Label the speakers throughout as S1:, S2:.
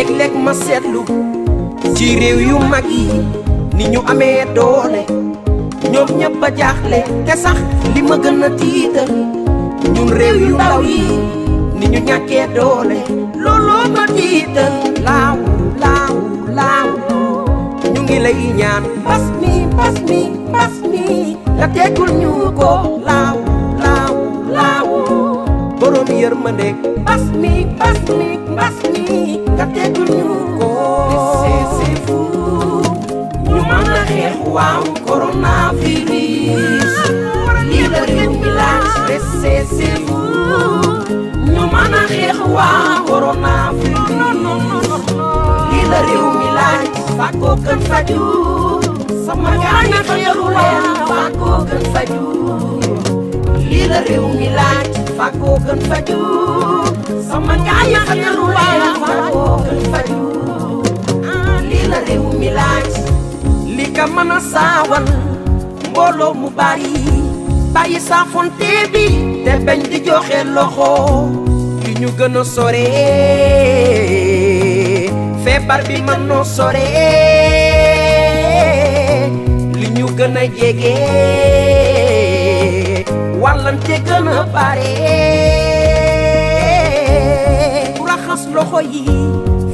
S1: léeg-léeg ma seetlu ci réew yu mag yi ni ñu amee doole ñoom ñëpp a jaaxle te sax li ma gën a tiital ñun réew yu ndaw yi ni ñu ñàkkee doole looloo ma tiital laaw laaw laaw ñu ngi lay ñaan mbas mi nga teggul ñu ko laaw laaw laaw borom yërmande mbas mi nga teggul ñu ko laissez-vous ñu mën a xeex waaw coronavirus lii la réew mi laaj laissez-vous ñu mën a xeex waaw coronavirus lii la réew mi laaj fàggoo gën faju sama gaay yi fajaru leen fàggoo gën faju lii la réew mi laaj fàggoo gën faju sama gaay yi fajaru leen fàggoo gën faju lii la réew mi laaj li ka mën a saawal mbooloo mu bari bàyyi saafonte bi te bañ di joxe loxo li ñu gën a sore feebar bi mën noo sore li ñu gën a jege wàllante gën a bare ku raxas loxo yi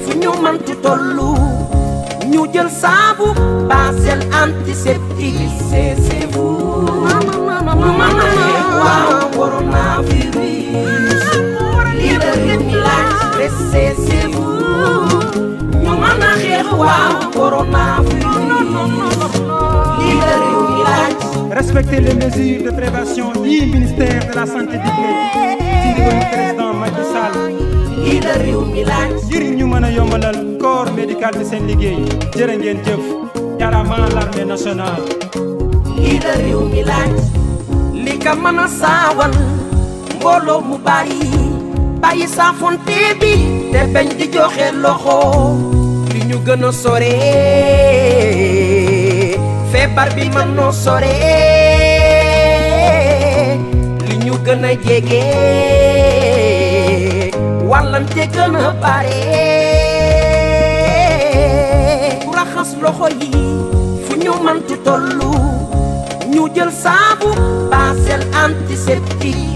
S1: fu ñu mënti tollu ñu jël saabu basel antiseptique laissez-vous ñu mën a xeex waaw coronavirus lii la réew mi laaj laissez-vous ñu mën a xeex waaw coronavirus lii la réew mi laaj.
S2: Respecter les mesures de prévention du ministère de la santé digle ci ndigalu président Macky Sall
S1: lii la réew mi laaj.
S2: ngir ñu mën a yombalal corps médical bi seen liggéey jërë ngeen jëf jaaraama l'armée nationale.
S1: lii la réew mi laaj. li ka mën a saawal mbooloo mu bari bàyyi saafonte bi te bañ di joxe loxo li ñu gën a sore feebar bi mën noo sore li ñu gën a jege wàllante gën a bare ku raxas loxo yi fu ñu mënti tollu ñu jël saabu basel antiseptique